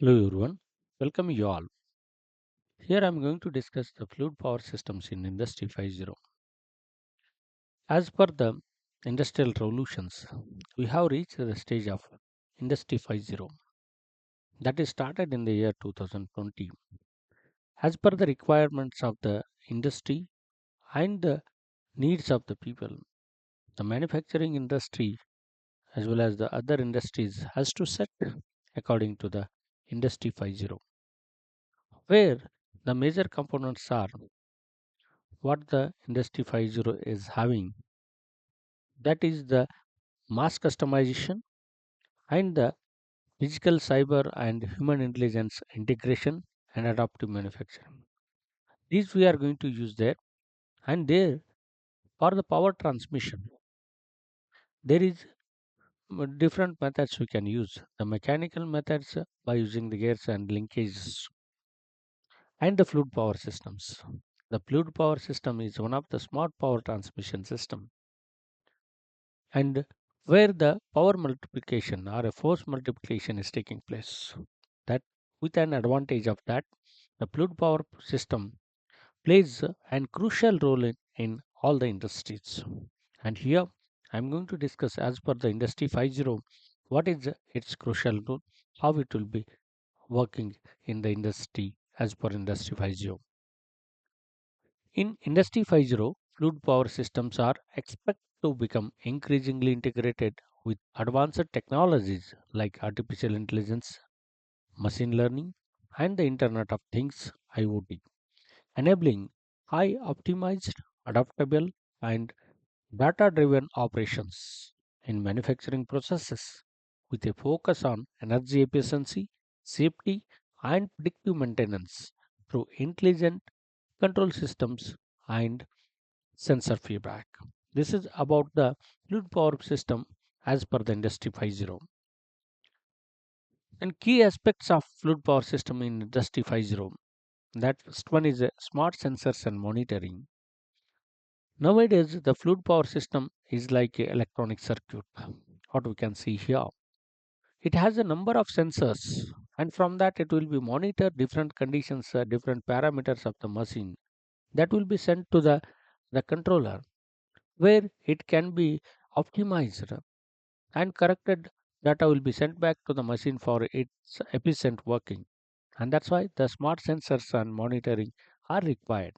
Hello everyone, welcome you all. Here I am going to discuss the fluid power systems in Industry 5.0. As per the industrial revolutions, we have reached the stage of Industry 5.0 that is started in the year 2020. As per the requirements of the industry and the needs of the people, the manufacturing industry as well as the other industries has to set according to the Industry 5.0, where the major components are what the Industry 5.0 is having, that is the mass customization and the physical cyber and human intelligence integration and adaptive manufacturing. These we are going to use there, and there for the power transmission there is different methods we can use. The mechanical methods by using the gears and linkages, and the fluid power systems. The fluid power system is one of the smart power transmission system, and where the power multiplication or a force multiplication is taking place. That with an advantage of that, the fluid power system plays an crucial role in all the industries. And here I'm going to discuss as per the Industry 5.0 what is its crucial role, how it will be working in the industry as per Industry 5.0. In Industry 5.0, fluid power systems are expected to become increasingly integrated with advanced technologies like artificial intelligence, machine learning, and the Internet of Things (IoT), enabling high optimized, adaptable, and data driven operations in manufacturing processes with a focus on energy efficiency, safety, and predictive maintenance through intelligent control systems and sensor feedback. This is about the fluid power system as per the Industry 5.0. And key aspects of fluid power system in Industry 5.0. That first one is smart sensors and monitoring. Nowadays, the fluid power system is like a electronic circuit. What we can see here, it has a number of sensors, and from that it will be monitor different conditions, different parameters of the machine that will be sent to the controller, where it can be optimized and corrected data will be sent back to the machine for its efficient working. And that's why the smart sensors and monitoring are required.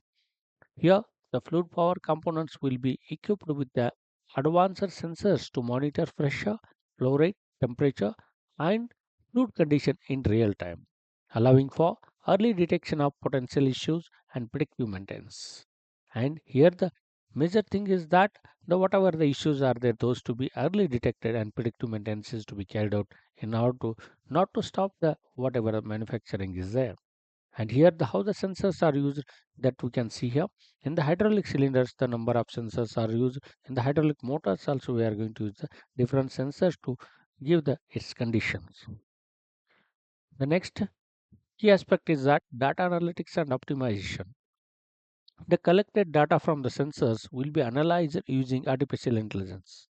Here, the fluid power components will be equipped with the advanced sensors to monitor pressure, flow rate, temperature, and fluid condition in real time, allowing for early detection of potential issues and predictive maintenance. And here the major thing is that the whatever the issues are there, those to be early detected and predictive maintenance is to be carried out in order to not to stop the whatever the manufacturing is there. And here the how the sensors are used, that we can see here. In the hydraulic cylinders, the number of sensors are used. In the hydraulic motors also we are going to use the different sensors to give the its conditions. The next key aspect is that data analytics and optimization. The collected data from the sensors will be analyzed using artificial intelligence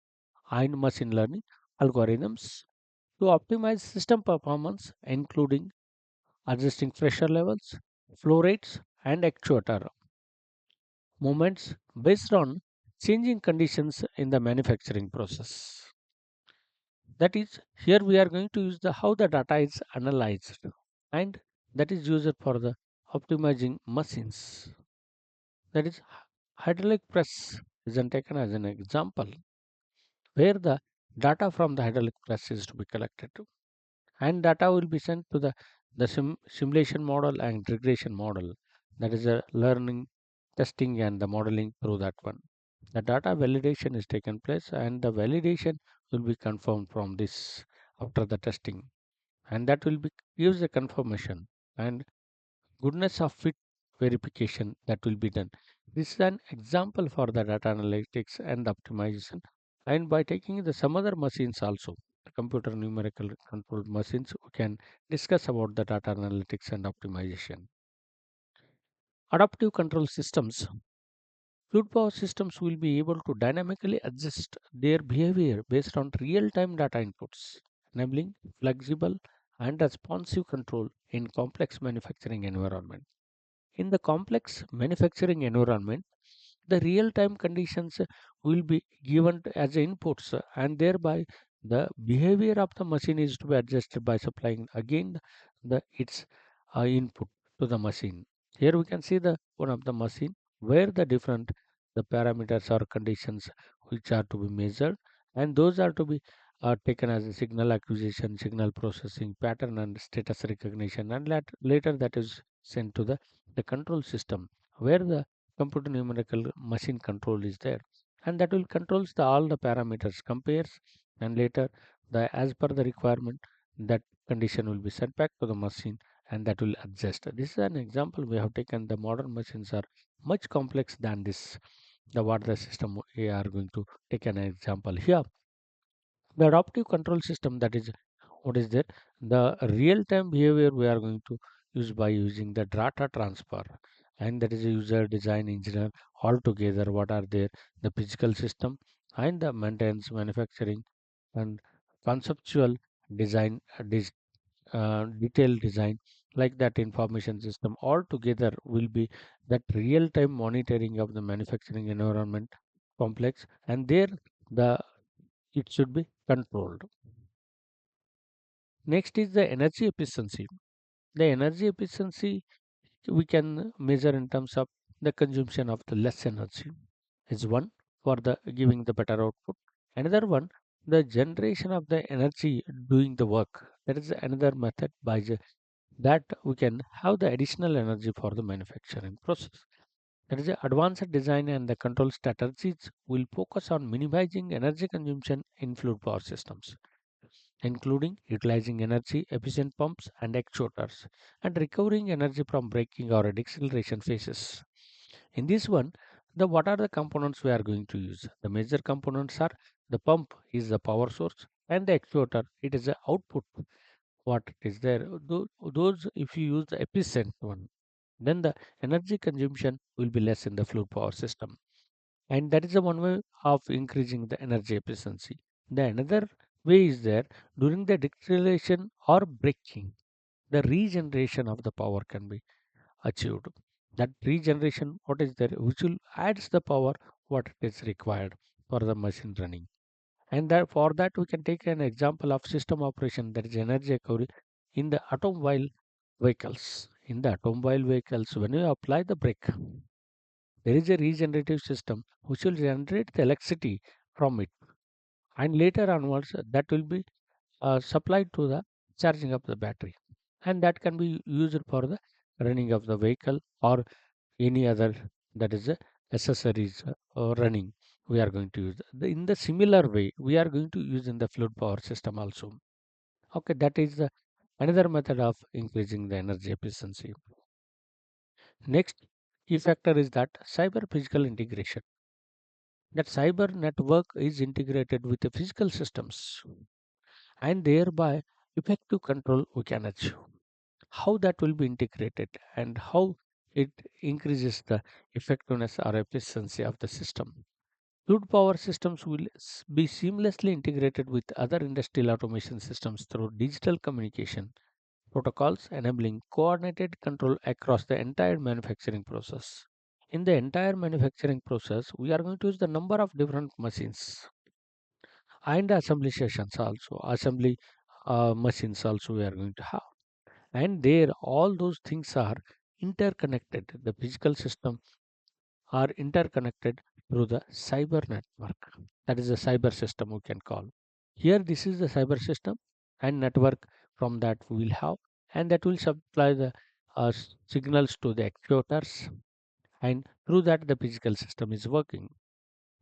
and machine learning algorithms to optimize system performance, including adjusting pressure levels, flow rates, and actuator movements based on changing conditions in the manufacturing process. That is, here we are going to use the how the data is analyzed, and that is used for the optimizing machines. That is, hydraulic press is taken as an example, where the data from the hydraulic press is to be collected, and data will be sent to the simulation model and regression model. That is a learning, testing, and the modeling through that one. The data validation is taken place, and the validation will be confirmed from this after the testing, and that will be gives a confirmation and goodness of fit verification that will be done. This is an example for the data analytics and optimization. And by taking the some other machines also, the computer numerical controlled machines, we can discuss about the data analytics and optimization. Adaptive control systems. Fluid power systems will be able to dynamically adjust their behavior based on real time data inputs, enabling flexible and responsive control in complex manufacturing environment. In the complex manufacturing environment, the real-time conditions will be given as inputs, and thereby the behavior of the machine is to be adjusted by supplying again the its input to the machine. Here we can see the one of the machine where the different the parameters or conditions which are to be measured, and those are to be taken as a signal acquisition, signal processing, pattern and status recognition, and later that is sent to the control system where the computer numerical machine control is there, and that will controls all the parameters compares, and later the as per the requirement that condition will be sent back to the machine, and that will adjust. This is an example we have taken. The modern machines are much complex than this, the what the system we are going to take an example here. The adaptive control system, that is what is there, the real time behavior we are going to use by using the data transfer, and that is a user design engineer all together what are there, the physical system and the maintenance manufacturing and conceptual design, detailed design, like that information system all together will be that real time monitoring of the manufacturing environment complex, and there the it should be controlled. Next is the energy efficiency. The energy efficiency we can measure in terms of the consumption of the less energy is one for the giving the better output. Another one, the generation of the energy doing the work. That is another method by that we can have the additional energy for the manufacturing process. That is the advanced design and the control strategies will focus on minimizing energy consumption in fluid power systems, including utilizing energy efficient pumps and actuators and recovering energy from braking or deceleration phases. In this one, the what are the components we are going to use? The major components are the pump is the power source and the actuator it is the output. What is there? Those if you use the efficient one, then the energy consumption will be less in the fluid power system, and that is the one way of increasing the energy efficiency. The another way is there during the deceleration or braking, the regeneration of the power can be achieved. That regeneration what is there which will adds the power what is required for the machine running, and that for that we can take an example of system operation, that is energy recovery in the automobile vehicles. In the automobile vehicles, when you apply the brake, there is a regenerative system which will generate the electricity from it, and later onwards that will be supplied to the charging of the battery, and that can be used for the running of the vehicle or any other, that is accessories running we are going to use. In the similar way we are going to use in the fluid power system also. Okay, that is the another method of increasing the energy efficiency. Next key factor is that cyber physical integration, that cyber network is integrated with the physical systems, and thereby effective control we can achieve. How that will be integrated and how it increases the effectiveness or efficiency of the system. Fluid power systems will be seamlessly integrated with other industrial automation systems through digital communication protocols, enabling coordinated control across the entire manufacturing process. In the entire manufacturing process, we are going to use the number of different machines and assembly sessions also, assembly machines also we are going to have. And there, all those things are interconnected. The physical system are interconnected through the cyber network. That is a cyber system we can call. Here, this is the cyber system and network from that we will have, and that will supply the signals to the actuators, and through that the physical system is working.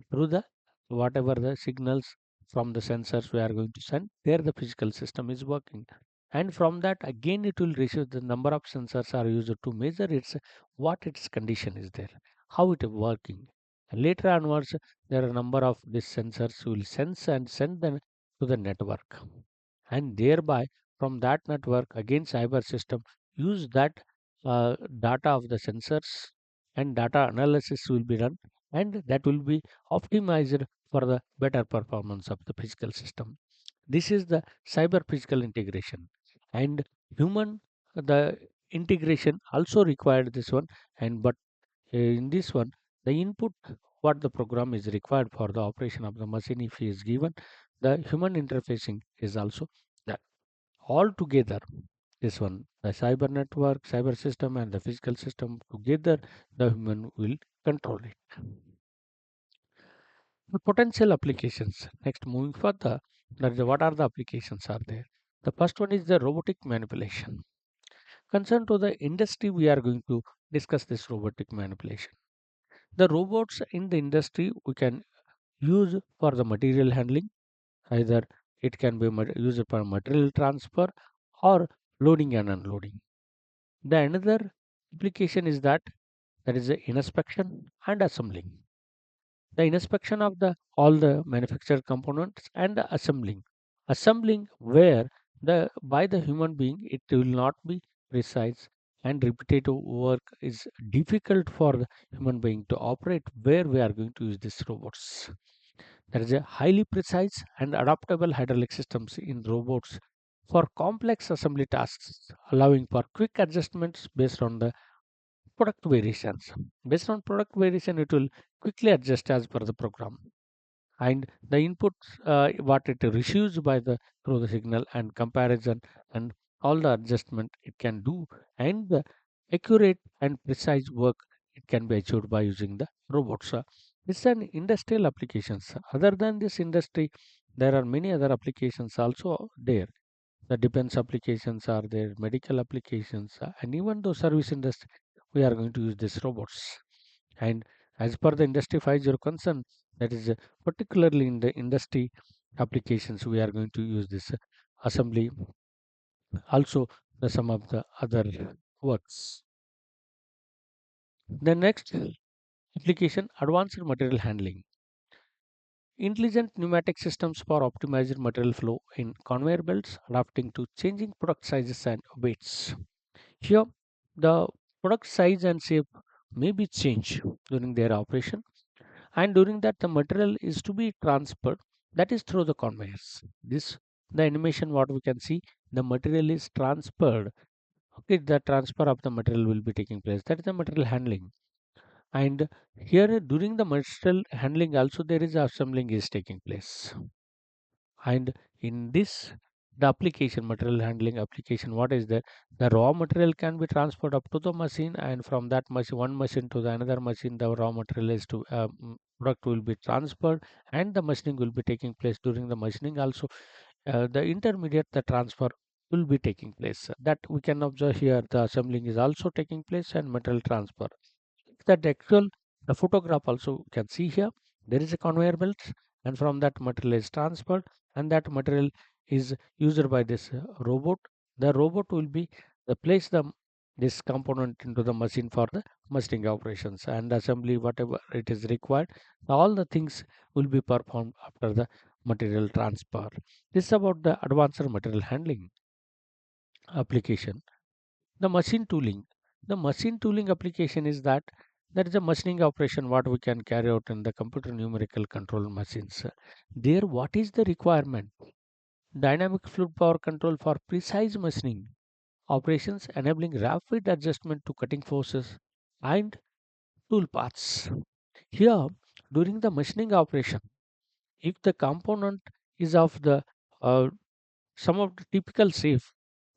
Through the whatever the signals from the sensors we are going to send, there the physical system is working, and from that again it will receive the number of sensors are used to measure its what its condition is there, how it is working. And later onwards there are a number of these sensors will sense and send them to the network, and thereby from that network again cyber system use that data of the sensors, and data analysis will be done, and that will be optimized for the better performance of the physical system. This is the cyber physical integration. and human the integration also required this one. And but in this one, the input what the program is required for the operation of the machine if is given, the human interfacing is also that. All together, this one, the cyber network, cyber system, and the physical system together, the human will control it. The potential applications. Next, moving further, what are the applications are there? The first one is the robotic manipulation. Concern to the industry, we are going to discuss this robotic manipulation. The robots in the industry we can use for the material handling. Either it can be used for material transfer or loading and unloading. The another application is that is the inspection and assembling. The inspection of the all the manufactured components and the assembling where the by the human being it will not be precise, and repetitive work is difficult for the human being to operate, where we are going to use these robots. There is a highly precise and adaptable hydraulic systems in robots for complex assembly tasks, allowing for quick adjustments based on the product variations. Based on product variation, it will quickly adjust as per the program. And the inputs, what it receives by the through the signal and comparison and all the adjustment it can do, and the accurate and precise work it can be achieved by using the robots. It's an industrial applications. Other than this industry, there are many other applications also there. The defense applications are there, medical applications, and even though service industry, we are going to use these robots. And as per the industry 5.0 concern, that is particularly in the industry applications, we are going to use this assembly, also the some of the other works. The next application, advanced material handling. Intelligent pneumatic systems for optimized material flow in conveyor belts, adapting to changing product sizes and weights. Here, the product size and shape may be changed during their operation, and during that the material is to be transferred, that is through the conveyors. This the animation what we can see, the material is transferred. Okay, the transfer of the material will be taking place, that is the material handling. And here during the material handling also there is assembling is taking place. And in this the application, material handling application, what is that, the raw material can be transferred up to the machine, and from that machine, one machine to the another machine, the raw material is to product will be transferred, and the machining will be taking place. During the machining also, the intermediate the transfer will be taking place, that we can observe here. The assembling is also taking place and material transfer, that actual the photograph also can see here. There is a conveyor belt, and from that material is transferred, and that material is used by this robot. The robot will be place the this component into the machine for the machining operations and assembly, whatever it is required. All the things will be performed after the material transfer. This is about the advanced material handling application. The machine tooling. The machine tooling application is that is a machining operation what we can carry out in the computer numerical control machines. There, what is the requirement? Dynamic fluid power control for precise machining operations, enabling rapid adjustment to cutting forces and tool paths. Here, during the machining operation, if the component is of the some of the typical safe,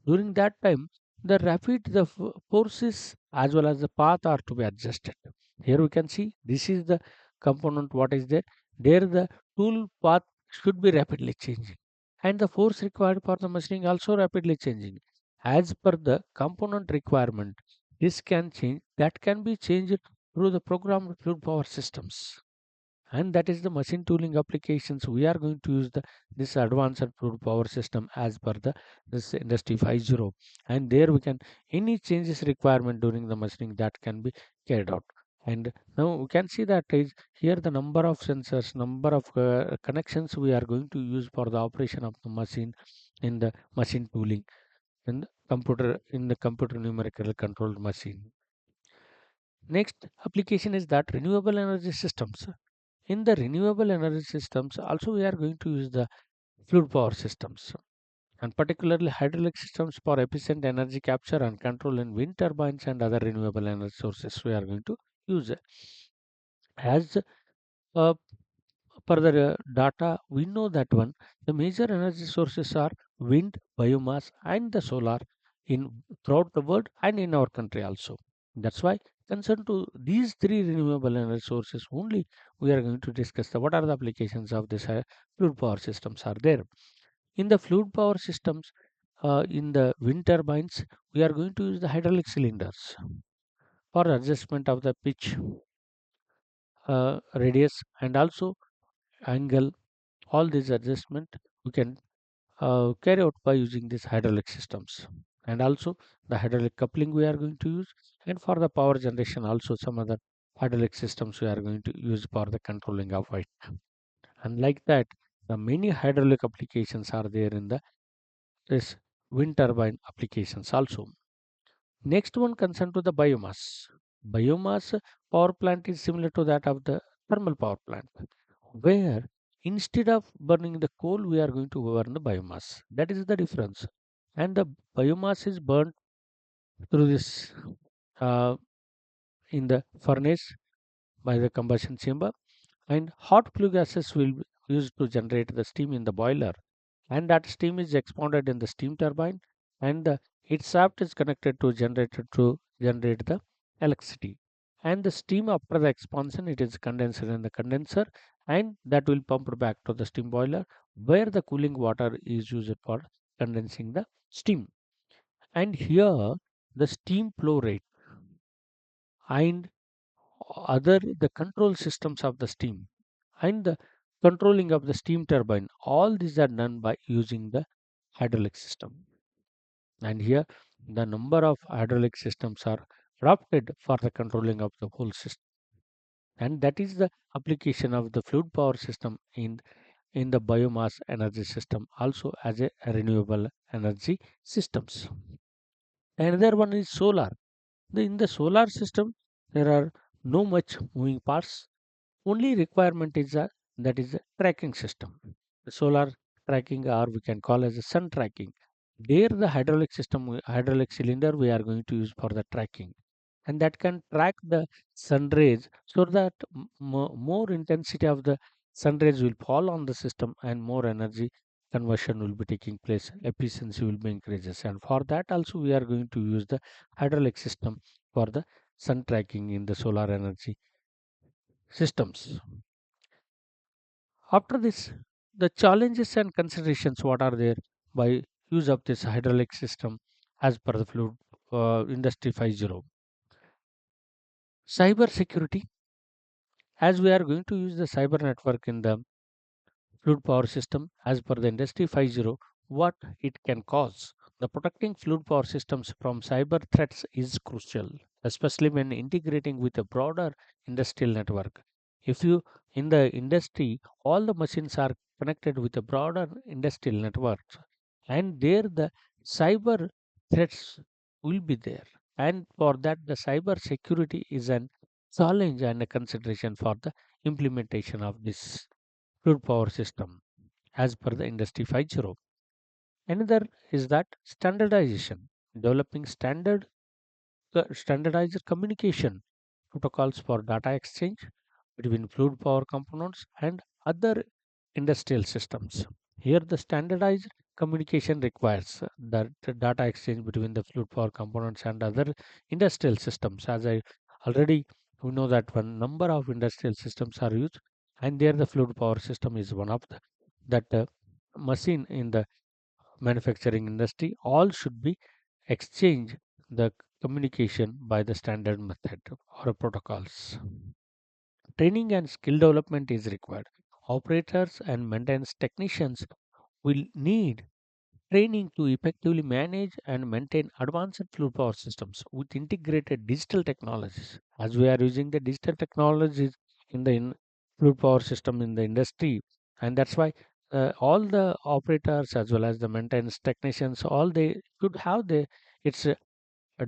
during that time the rapid the forces as well as the path are to be adjusted. Here we can see this is the component what is there the tool path should be rapidly changing, and the force required for the machining also rapidly changing as per the component requirement. This can change, that can be changed through the programmed fluid power systems, and that is the machine tooling applications. We are going to use this advanced fluid power system as per the this industry 5.0, and there we can any changes requirement during the machining that can be carried out. And now we can see that is here the number of sensors, number of connections we are going to use for the operation of the machine in the machine tooling in the computer numerical controlled machine. Next application is that renewable energy systems. In the renewable energy systems, also we are going to use the fluid power systems. and particularly hydraulic systems for efficient energy capture and control in wind turbines and other renewable energy sources we are going to use. As uh, per the data, we know that the major energy sources are wind, biomass, and the solar in throughout the world and in our country also. That's why concerned to these three renewable energy sources only we are going to discuss what are the applications of this fluid power systems are there. In the fluid power systems, in the wind turbines, we are going to use the hydraulic cylinders for adjustment of the pitch, radius, and also angle. All these adjustment we can carry out by using these hydraulic systems, and also the hydraulic coupling we are going to use, and for the power generation also some other hydraulic systems we are going to use for the controlling of it. And like that, the many hydraulic applications are there in the this wind turbine applications also. Next one concerned to the biomass. Biomass power plant is similar to that of the thermal power plant, where instead of burning the coal, we are going to burn the biomass. That is the difference. And the biomass is burned through this uh, in the furnace by the combustion chamber, and hot flue gases will be used to generate the steam in the boiler, and that steam is expanded in the steam turbine, and its shaft is connected to generator to generate the electricity, and the steam after the expansion it is condensed in the condenser, and that will pumped back to the steam boiler where the cooling water is used for condensing the steam. And here the steam flow rate and other the control systems of the steam and the controlling of the steam turbine, all these are done by using the hydraulic system. And here the number of hydraulic systems are adopted for the controlling of the whole system, and that is the application of the fluid power system in the biomass energy system also as a renewable energy systems. Another one is solar. In the solar system there are no much moving parts. Only requirement is that is a tracking system. The solar tracking, or we can call as a sun tracking. There, the hydraulic system, hydraulic cylinder, we are going to use for the tracking, and that can track the sun rays so that more intensity of the sun rays will fall on the system, and more energy conversion will be taking place. Efficiency will be increases, and for that also we are going to use the hydraulic system for the sun tracking in the solar energy systems. After this, the challenges and considerations what are there by use of this hydraulic system as per the fluid industry 50. Cyber security, as we are going to use the cyber network in the fluid power system as per the industry 50, what it can cause. The protecting fluid power systems from cyber threats is crucial, especially when integrating with a broader industrial network. If you in the industry, all the machines are connected with a broader industrial network, and there the cyber threats will be there. And for that, the cyber security is an challenge and a consideration for the implementation of this fluid power system as per the industry 50. Another is that standardization, developing standardized communication protocols for data exchange between fluid power components and other industrial systems. Here, the standardized communication requires that the data exchange between the fluid power components and other industrial systems. As I already we know that one number of industrial systems are used, and there the fluid power system is one of the that machine in the manufacturing industry. All should be exchange the communication by the standard method or protocols. Training and skill development is required. Operators and maintenance technicians will need training to effectively manage and maintain advanced fluid power systems with integrated digital technologies. As we are using the digital technologies in the fluid power system in the industry, and that's why all the operators as well as the maintenance technicians, all they should have the it's a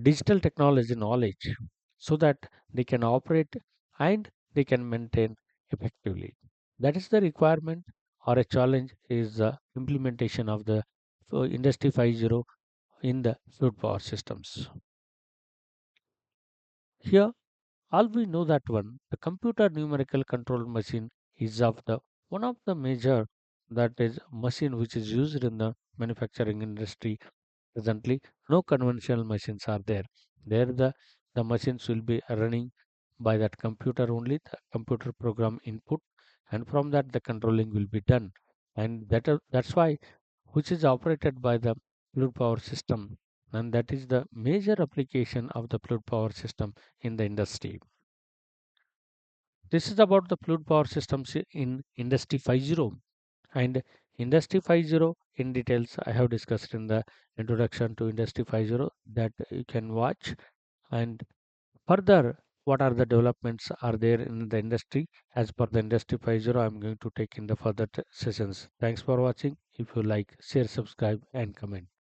digital technology knowledge so that they can operate and they can maintain effectively. That is the requirement or a challenge is the implementation of the Industry 5.0 in the fluid power systems. Here, all we know that the computer numerical control machine is of the one of the major that is machine which is used in the manufacturing industry. Presently, no conventional machines are there. There the machines will be running by that computer only, the computer program input, and from that the controlling will be done. And that's why which is operated by the fluid power system, and that is the major application of the fluid power system in the industry. This is about the fluid power systems in Industry 5.0, and Industry 5.0 in details I have discussed in the introduction to Industry 5.0 that you can watch. And further, what are the developments are there in the industry as per the Industry 5.0 I'm going to take in the further sessions. Thanks for watching. If you like, share, subscribe and comment.